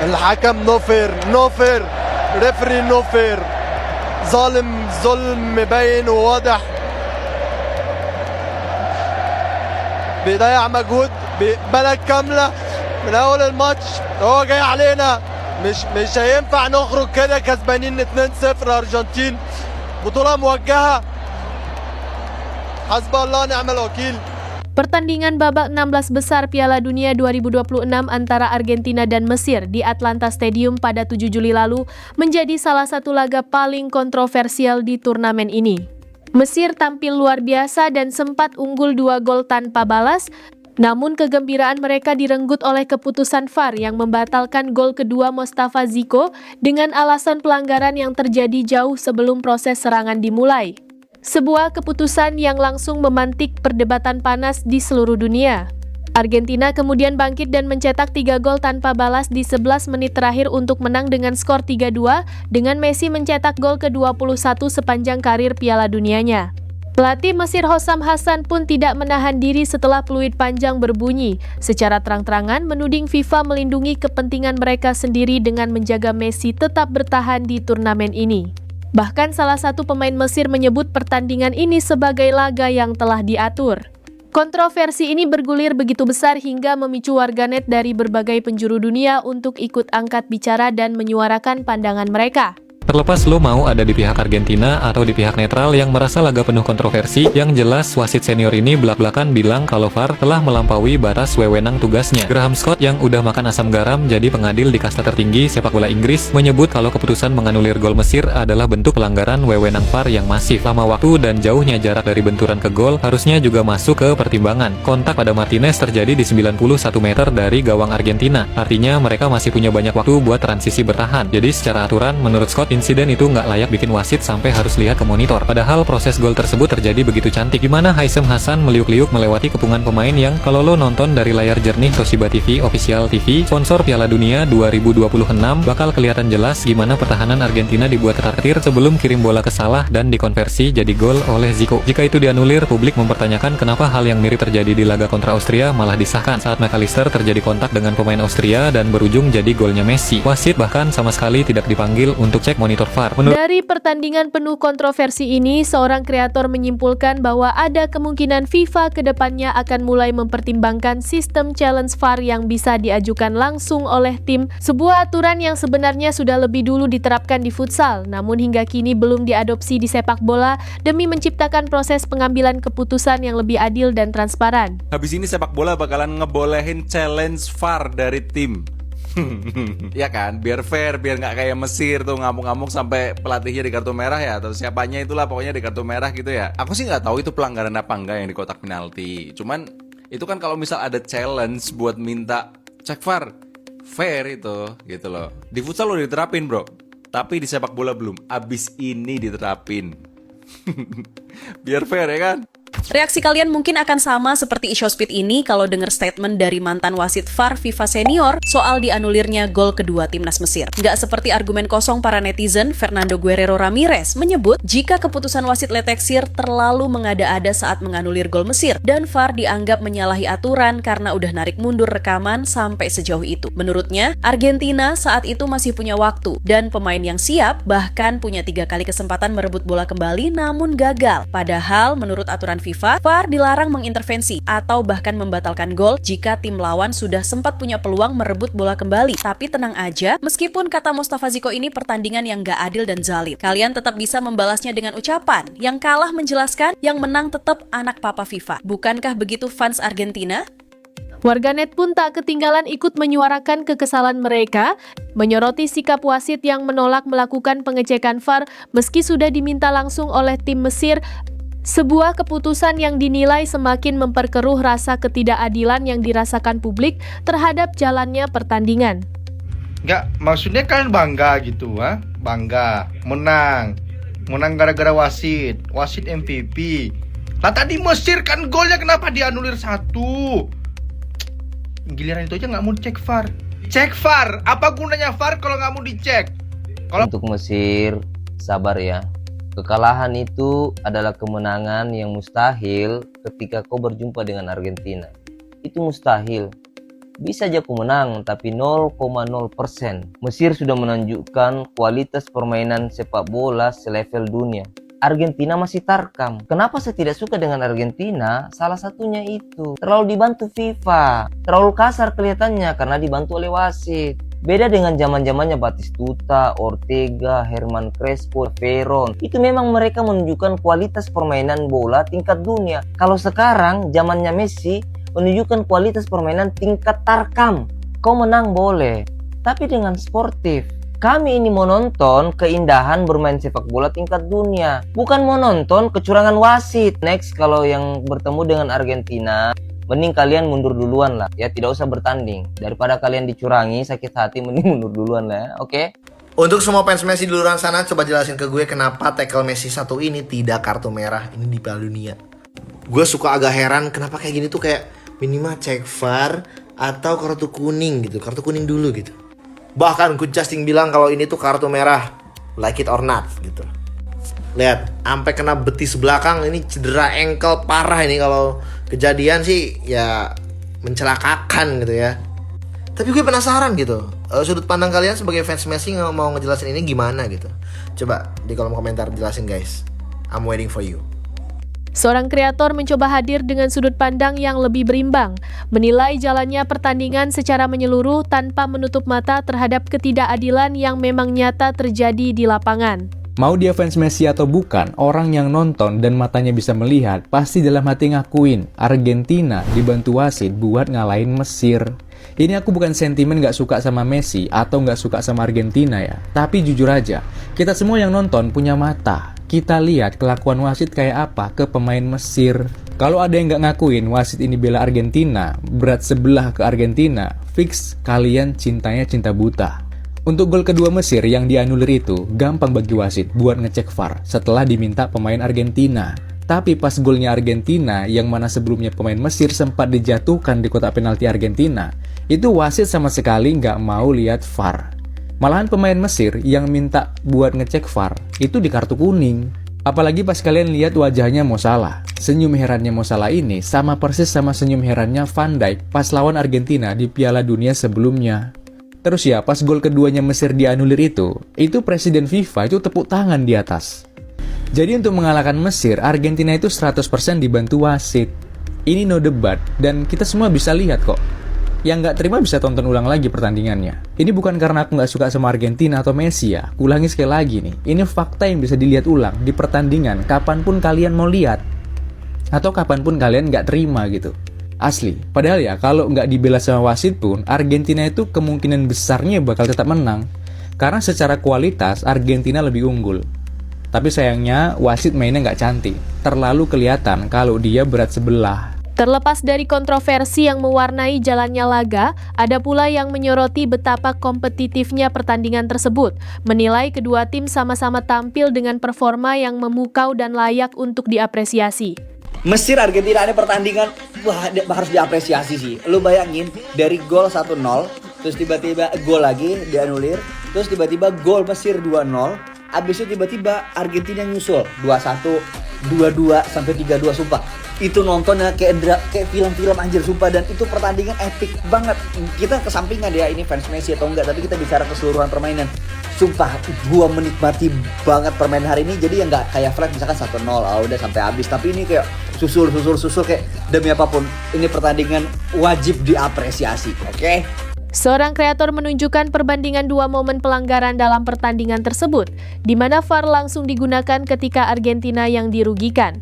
الحكم نو فير ريفري نو فير ظالم ظلم مبين وواضح بيضيع مجهود بلد كاملة من أول الماتش هو جاي علينا مش هينفع نخرج كده كسبانين 2-0 أرجنتين بطولة موجهة حسب الله ونعم الوكيل. Pertandingan babak 16 besar Piala Dunia 2026 antara Argentina dan Mesir di Atlanta Stadium pada 7 Juli lalu menjadi salah satu laga paling kontroversial di turnamen ini. Mesir tampil luar biasa dan sempat unggul 2 gol tanpa balas, namun kegembiraan mereka direnggut oleh keputusan VAR yang membatalkan gol kedua Mostafa Ziko dengan alasan pelanggaran yang terjadi jauh sebelum proses serangan dimulai. Sebuah keputusan yang langsung memantik perdebatan panas di seluruh dunia. Argentina kemudian bangkit dan mencetak 3 gol tanpa balas di 11 menit terakhir untuk menang dengan skor 3-2 dengan Messi mencetak gol ke-21 sepanjang karir Piala Dunianya. Pelatih Mesir Hossam Hassan pun tidak menahan diri setelah peluit panjang berbunyi, secara terang-terangan menuding FIFA melindungi kepentingan mereka sendiri dengan menjaga Messi tetap bertahan di turnamen ini. Bahkan salah satu pemain Mesir menyebut pertandingan ini sebagai laga yang telah diatur. Kontroversi ini bergulir begitu besar hingga memicu warganet dari berbagai penjuru dunia untuk ikut angkat bicara dan menyuarakan pandangan mereka. Terlepas lo mau ada di pihak Argentina atau di pihak netral yang merasa laga penuh kontroversi, yang jelas wasit senior ini belak-belakan bilang kalau VAR telah melampaui batas wewenang tugasnya. Graham Scott yang udah makan asam garam jadi pengadil di kasta tertinggi sepak bola Inggris menyebut kalau keputusan menganulir gol Mesir adalah bentuk pelanggaran wewenang VAR yang masif. Lama waktu dan jauhnya jarak dari benturan ke gol harusnya juga masuk ke pertimbangan. Kontak pada Martinez terjadi di 91 meter dari gawang Argentina. Artinya mereka masih punya banyak waktu buat transisi bertahan. Jadi secara aturan menurut Scott insiden itu nggak layak bikin wasit sampai harus lihat ke monitor. Padahal proses gol tersebut terjadi begitu cantik. Gimana Haisem Hasan meliuk-liuk melewati kepungan pemain yang kalau lo nonton dari layar jernih Toshiba TV Official TV, sponsor Piala Dunia 2026, bakal kelihatan jelas gimana pertahanan Argentina dibuat ketar-ketir sebelum kirim bola ke salah dan dikonversi jadi gol oleh Zico. Jika itu dianulir, publik mempertanyakan kenapa hal yang mirip terjadi di laga kontra Austria malah disahkan saat McAllister terjadi kontak dengan pemain Austria dan berujung jadi golnya Messi. Wasit bahkan sama sekali tidak dipanggil untuk cek monitor VAR. Dari pertandingan penuh kontroversi ini, seorang kreator menyimpulkan bahwa ada kemungkinan FIFA kedepannya akan mulai mempertimbangkan sistem challenge VAR yang bisa diajukan langsung oleh tim, sebuah aturan yang sebenarnya sudah lebih dulu diterapkan di futsal, namun hingga kini belum diadopsi di sepak bola demi menciptakan proses pengambilan keputusan yang lebih adil dan transparan. Habis ini sepak bola bakalan ngebolehin challenge VAR dari tim. Ya kan, biar fair, biar nggak kayak Mesir tuh ngamuk-ngamuk sampai pelatihnya di kartu merah ya, atau siapanya itulah pokoknya di kartu merah gitu ya. Aku sih nggak tahu itu pelanggaran apa enggak yang di kotak penalti. Cuman itu kan kalau misal ada challenge buat minta cek VAR, fair itu gitu loh. Di futsal udah diterapin bro, tapi di sepak bola belum. Abis ini diterapin. Biar fair ya kan. Reaksi kalian mungkin akan sama seperti Ishospit ini kalau dengar statement dari mantan wasit VAR FIFA senior soal dianulirnya gol kedua timnas Mesir. Nggak seperti argumen kosong para netizen, Fernando Guerrero Ramirez menyebut jika keputusan wasit Leteksir terlalu mengada-ada saat menganulir gol Mesir dan VAR dianggap menyalahi aturan karena udah narik mundur rekaman sampai sejauh itu. Menurutnya, Argentina saat itu masih punya waktu dan pemain yang siap, bahkan punya 3 kali kesempatan merebut bola kembali namun gagal. Padahal menurut aturan FIFA, VAR dilarang mengintervensi atau bahkan membatalkan gol jika tim lawan sudah sempat punya peluang merebut bola kembali. Tapi tenang aja, meskipun kata Mostafa Ziko ini pertandingan yang gak adil dan zalim, kalian tetap bisa membalasnya dengan ucapan. Yang kalah menjelaskan, yang menang tetap anak papa FIFA. Bukankah begitu fans Argentina? Warganet pun tak ketinggalan ikut menyuarakan kekesalan mereka, menyoroti sikap wasit yang menolak melakukan pengecekan VAR meski sudah diminta langsung oleh tim Mesir. Sebuah keputusan yang dinilai semakin memperkeruh rasa ketidakadilan yang dirasakan publik terhadap jalannya pertandingan. Enggak, maksudnya kalian bangga gitu, ha? Bangga, menang gara-gara wasit MVP. Lah tadi Mesir kan golnya kenapa dianulir 1? Giliran itu aja nggak mau cek VAR. Cek VAR, apa gunanya VAR kalau nggak mau dicek? Untuk Mesir, sabar ya. Kekalahan itu adalah kemenangan yang mustahil ketika kau berjumpa dengan Argentina. Itu mustahil. Bisa aja aku menang, tapi 0,0%. Mesir sudah menunjukkan kualitas permainan sepak bola selevel dunia. Argentina masih tarkam. Kenapa saya tidak suka dengan Argentina? Salah satunya itu, terlalu dibantu FIFA. Terlalu kasar kelihatannya karena dibantu oleh wasit. Beda dengan zaman-zamannya Batistuta, Ortega, Herman Crespo, Veron. Itu memang mereka menunjukkan kualitas permainan bola tingkat dunia. Kalau sekarang zamannya Messi menunjukkan kualitas permainan tingkat tarkam. Kau menang boleh, tapi dengan sportif. Kami ini mau nonton keindahan bermain sepak bola tingkat dunia, bukan mau nonton kecurangan wasit. Next, kalau yang bertemu dengan Argentina, mending kalian mundur duluan lah ya, tidak usah bertanding. Daripada kalian dicurangi sakit hati, mending mundur duluan lah ya, oke? Untuk semua fans Messi di luar sana, coba jelasin ke gue kenapa tackle Messi satu ini tidak kartu merah ini di Piala Dunia. Gue suka agak heran kenapa kayak gini tuh kayak minimal cek VAR atau kartu kuning gitu, kartu kuning dulu gitu. Bahkan Coach Justin bilang kalau ini tuh kartu merah, like it or not gitu. Lihat, sampai kena betis belakang, ini cedera ankle parah ini kalau kejadian sih ya mencelakakan gitu ya. Tapi gue penasaran gitu, sudut pandang kalian sebagai fans Messi mau ngejelasin ini gimana gitu. Coba di kolom komentar jelasin guys. I'm waiting for you. Seorang kreator mencoba hadir dengan sudut pandang yang lebih berimbang, menilai jalannya pertandingan secara menyeluruh tanpa menutup mata terhadap ketidakadilan yang memang nyata terjadi di lapangan. Mau dia fans Messi atau bukan, orang yang nonton dan matanya bisa melihat pasti dalam hati ngakuin Argentina dibantu wasit buat ngalahin Mesir. Ini aku bukan sentimen gak suka sama Messi atau gak suka sama Argentina ya. Tapi jujur aja, kita semua yang nonton punya mata. Kita lihat kelakuan wasit kayak apa ke pemain Mesir. Kalau ada yang gak ngakuin wasit ini bela Argentina, berat sebelah ke Argentina, fix kalian cintanya cinta buta. Untuk gol kedua Mesir yang dianulir itu, gampang bagi wasit buat ngecek VAR setelah diminta pemain Argentina. Tapi pas golnya Argentina, yang mana sebelumnya pemain Mesir sempat dijatuhkan di kotak penalti Argentina, itu wasit sama sekali nggak mau lihat VAR. Malahan pemain Mesir yang minta buat ngecek VAR, itu di kartu kuning. Apalagi pas kalian lihat wajahnya Mo Salah. Senyum herannya Mo Salah ini sama persis sama senyum herannya Van Dijk pas lawan Argentina di Piala Dunia sebelumnya. Terus ya, pas gol keduanya Mesir dianulir itu Presiden FIFA itu tepuk tangan di atas. Jadi untuk mengalahkan Mesir, Argentina itu 100% dibantu wasit. Ini no debat, dan kita semua bisa lihat kok. Yang nggak terima bisa tonton ulang lagi pertandingannya. Ini bukan karena aku nggak suka sama Argentina atau Messi ya. Ulangi sekali lagi nih, ini fakta yang bisa dilihat ulang di pertandingan kapanpun kalian mau lihat. Atau kapanpun kalian nggak terima gitu. Asli, padahal ya kalau nggak dibela sama wasit pun, Argentina itu kemungkinan besarnya bakal tetap menang. Karena secara kualitas, Argentina lebih unggul. Tapi sayangnya, wasit mainnya nggak cantik. Terlalu kelihatan kalau dia berat sebelah. Terlepas dari kontroversi yang mewarnai jalannya laga, ada pula yang menyoroti betapa kompetitifnya pertandingan tersebut, menilai kedua tim sama-sama tampil dengan performa yang memukau dan layak untuk diapresiasi. Mesir Argentina ini pertandingan harus diapresiasi sih. Lu bayangin dari gol 1-0, terus tiba-tiba gol lagi dianulir, terus tiba-tiba gol Mesir 2-0, abis itu tiba-tiba Argentina nyusul 2-1, 2-2 sampai 3-2 sumpah. Itu nontonnya kayak film-film anjir sumpah, dan itu pertandingan epic banget. Kita kesampingan ya ini fans Messi atau enggak, tapi kita bicara keseluruhan permainan. Sumpah, gua menikmati banget permainan hari ini. Jadi ya nggak kayak flag misalkan 1-0, udah sampai habis. Tapi ini kayak susul kayak demi apapun. Ini pertandingan wajib diapresiasi, oke? Seorang kreator menunjukkan perbandingan dua momen pelanggaran dalam pertandingan tersebut, di mana VAR langsung digunakan ketika Argentina yang dirugikan.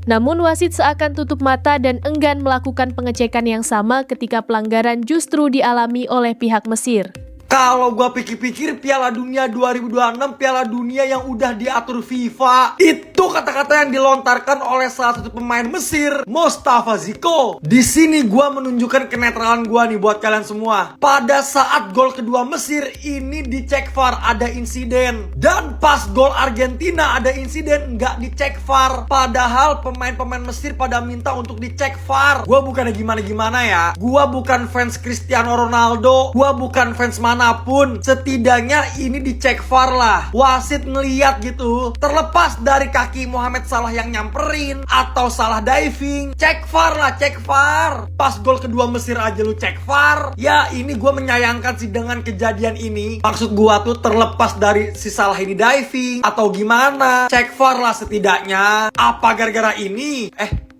Namun wasit seakan tutup mata dan enggan melakukan pengecekan yang sama ketika pelanggaran justru dialami oleh pihak Mesir. Kalau gua pikir-pikir Piala Dunia 2026, Piala Dunia yang udah diatur FIFA, itu kata-kata yang dilontarkan oleh salah satu pemain Mesir, Mostafa Ziko. Di sini gua menunjukkan kenetralan gua nih buat kalian semua. Pada saat gol kedua Mesir ini dicek VAR, ada insiden. Dan pas gol Argentina ada insiden, nggak dicek VAR. Padahal pemain-pemain Mesir pada minta untuk dicek VAR. Gua bukannya gimana-gimana ya. Gua bukan fans Cristiano Ronaldo. Gua bukan fans manapun, setidaknya ini dicek VAR lah. Wasit ngeliat gitu. Terlepas dari kaki kaki Mohamed Salah yang nyamperin atau salah diving? Cek VAR lah, cek VAR. Pas gol kedua Mesir aja lu cek VAR. Ya ini gue menyayangkan sih dengan kejadian ini. Maksud gue tuh terlepas dari si Salah ini diving atau gimana, cek VAR lah setidaknya. Apa gara-gara ini?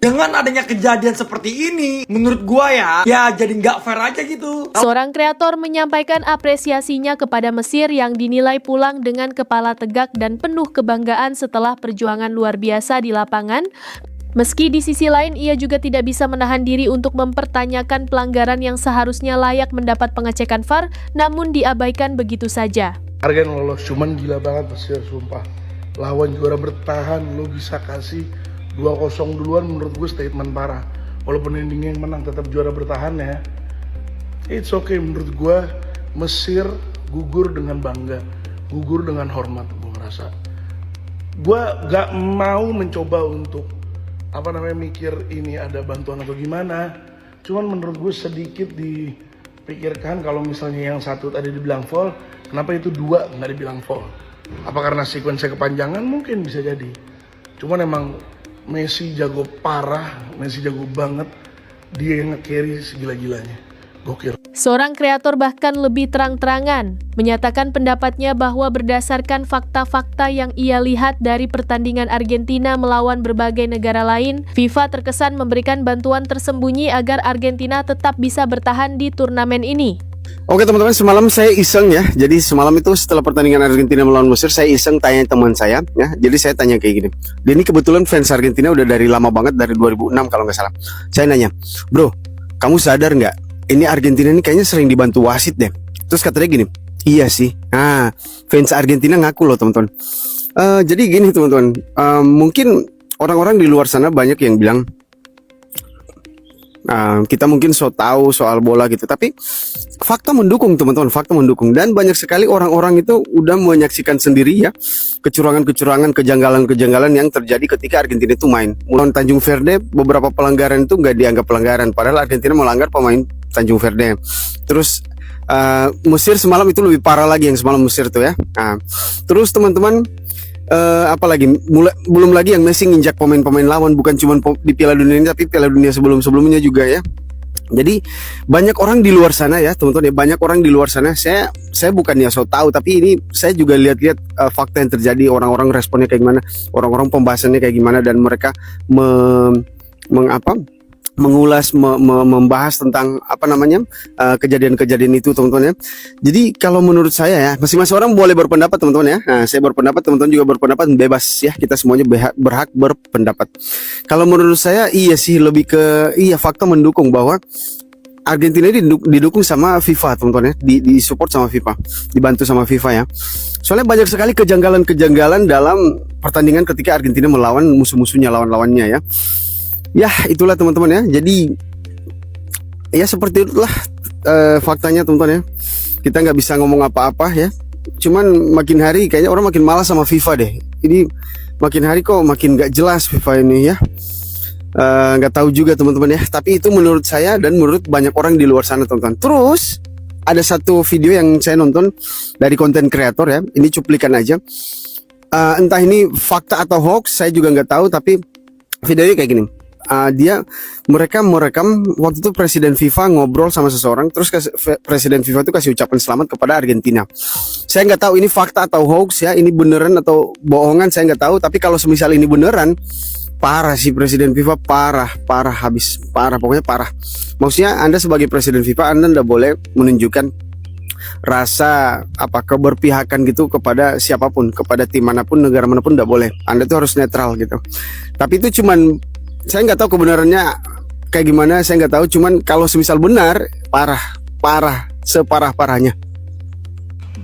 Dengan adanya kejadian seperti ini, menurut gua ya jadi nggak fair aja gitu. Seorang kreator menyampaikan apresiasinya kepada Mesir yang dinilai pulang dengan kepala tegak dan penuh kebanggaan setelah perjuangan luar biasa di lapangan. Meski di sisi lain ia juga tidak bisa menahan diri untuk mempertanyakan pelanggaran yang seharusnya layak mendapat pengecekan VAR, namun diabaikan begitu saja. Argen lolos, cuman gila banget Mesir, sumpah. Lawan juara bertahan, lo bisa kasih 2-0 duluan, menurut gue statement parah. Walaupun endingnya yang menang tetap juara bertahan ya. It's okay menurut gue. Mesir gugur dengan bangga, gugur dengan hormat. Gue ngerasa gue gak mau mencoba untuk mikir ini ada bantuan atau gimana. Cuman menurut gue sedikit dipikirkan kalau misalnya yang satu tadi dibilang foul, kenapa itu dua nggak dibilang foul? Apa karena sekuensnya kepanjangan? Mungkin bisa jadi. Cuman emang Messi jago parah, Messi jago banget. Dia yang nge-carry segila-gilanya. Gokil. Seorang kreator bahkan lebih terang-terangan menyatakan pendapatnya bahwa berdasarkan fakta-fakta yang ia lihat dari pertandingan Argentina melawan berbagai negara lain, FIFA terkesan memberikan bantuan tersembunyi agar Argentina tetap bisa bertahan di turnamen ini. Oke teman-teman, semalam saya iseng ya. Jadi semalam itu setelah pertandingan Argentina melawan Mesir, saya iseng tanya teman saya ya. Jadi saya tanya kayak gini. Dia ini kebetulan fans Argentina udah dari lama banget, dari 2006 kalau nggak salah. Saya nanya, bro, kamu sadar nggak? Ini Argentina ini kayaknya sering dibantu wasit deh. Terus katanya gini, iya sih. Nah, fans Argentina ngaku loh teman-teman. Jadi gini teman-teman, mungkin orang-orang di luar sana banyak yang bilang, kita mungkin so tahu soal bola gitu, tapi fakta mendukung teman-teman, fakta mendukung. Dan banyak sekali orang-orang itu udah menyaksikan sendiri ya kecurangan-kecurangan, kejanggalan-kejanggalan yang terjadi ketika Argentina itu main. Melawan Tanjung Verde, beberapa pelanggaran itu nggak dianggap pelanggaran, padahal Argentina melanggar pemain Tanjung Verde. Terus Mesir semalam itu lebih parah lagi, yang semalam Mesir tuh ya. Terus teman-teman, apalagi belum lagi yang Messi nginjak pemain-pemain lawan, bukan cuma di Piala Dunia ini tapi Piala Dunia sebelum-sebelumnya juga ya. Jadi banyak orang di luar sana ya teman-teman ya, banyak orang di luar sana. Saya bukannya so tahu, tapi ini saya juga lihat-lihat fakta yang terjadi, orang-orang responnya kayak gimana, orang-orang pembahasannya kayak gimana, dan mereka mengulas, membahas tentang kejadian-kejadian itu teman-teman ya. Jadi kalau menurut saya ya, masing-masing orang boleh berpendapat teman-teman ya. Nah, saya berpendapat, teman-teman juga berpendapat, bebas ya, kita semuanya berhak berpendapat. Kalau menurut saya iya sih, lebih ke fakta mendukung bahwa Argentina ini didukung sama FIFA teman-teman ya, disupport sama FIFA, dibantu sama FIFA ya. Soalnya banyak sekali kejanggalan-kejanggalan dalam pertandingan ketika Argentina melawan musuh-musuhnya, lawan-lawannya ya. Ya itulah teman-teman ya. Jadi ya seperti itulah faktanya teman-teman ya. Kita nggak bisa ngomong apa-apa ya. Cuman makin hari kayaknya orang makin malas sama FIFA deh. Ini makin hari kok makin nggak jelas FIFA ini ya. Nggak tahu juga teman-teman ya. Tapi itu menurut saya dan menurut banyak orang di luar sana teman-teman. Terus ada satu video yang saya nonton dari konten kreator ya. Ini cuplikan aja. Entah ini fakta atau hoax, saya juga nggak tahu. Tapi videonya kayak gini. Mereka merekam waktu itu Presiden FIFA ngobrol sama seseorang, terus Presiden FIFA itu kasih ucapan selamat kepada Argentina. Saya nggak tahu ini fakta atau hoax ya, ini beneran atau bohongan saya nggak tahu. Tapi kalau semisal ini beneran, parah sih Presiden FIFA, parah habis, pokoknya parah. Maksudnya Anda sebagai Presiden FIFA, Anda nggak boleh menunjukkan rasa keberpihakan gitu kepada siapapun, kepada tim manapun, negara manapun, nggak boleh. Anda tuh harus netral gitu. Tapi itu cuman, saya nggak tahu kebenarannya kayak gimana, saya nggak tahu. Cuman kalau semisal benar, parah, separah-parahnya.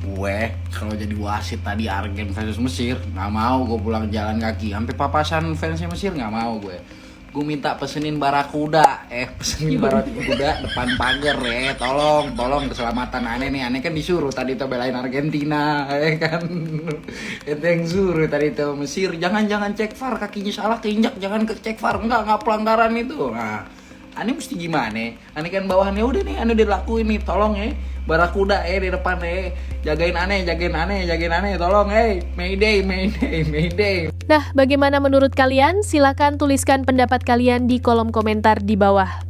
Gue kalau jadi wasit tadi Argen versus Mesir, nggak mau gue pulang jalan kaki, sampai papasan fansnya Mesir nggak mau gue. Gue minta pesenin barakuda, depan pagar ya, tolong keselamatan aneh kan disuruh tadi tuh belain Argentina, ya kan, itu yang suruh tadi tuh Mesir, jangan cek VAR, kakinya salah keinjak, jangan cek VAR, enggak pelanggaran itu. Nah, Ane mesti gimana? Ane kan bawahannya udah nih, ane udah lakuin nih, tolong Barakuda di depan jagain ane, tolong Mayday. Nah, bagaimana menurut kalian? Silakan tuliskan pendapat kalian di kolom komentar di bawah.